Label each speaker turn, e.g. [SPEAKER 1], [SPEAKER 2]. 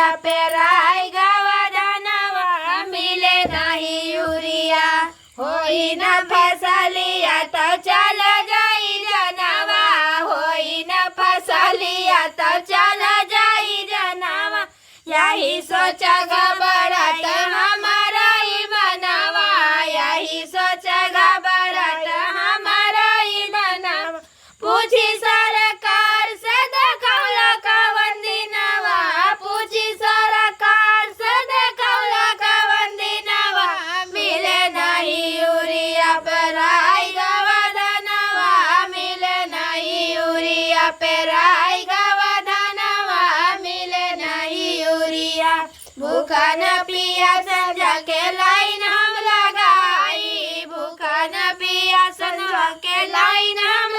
[SPEAKER 1] urea पेराई गवदानवा मिले नहीं यूरिया होई न फसलिया तो चल जाई जनवा होई न फसलिया तो चल जाई जनवा यही सोच घबरात हमारा ही मनवा यही सोच घबरात हमारा ही मनवा पूछी सरकार से देखौला कवन दिनवा पूछी सरकार से देखौला कवन दिनवा मिले नहीं यूरिया पेराई गवदानवा मिले नहीं यूरिया पेराई गवदानवा मिले नहीं यूरिया भूखा न पिया संझा के लाइन हम लगाई भूखा न पिया संझा के लाइन हम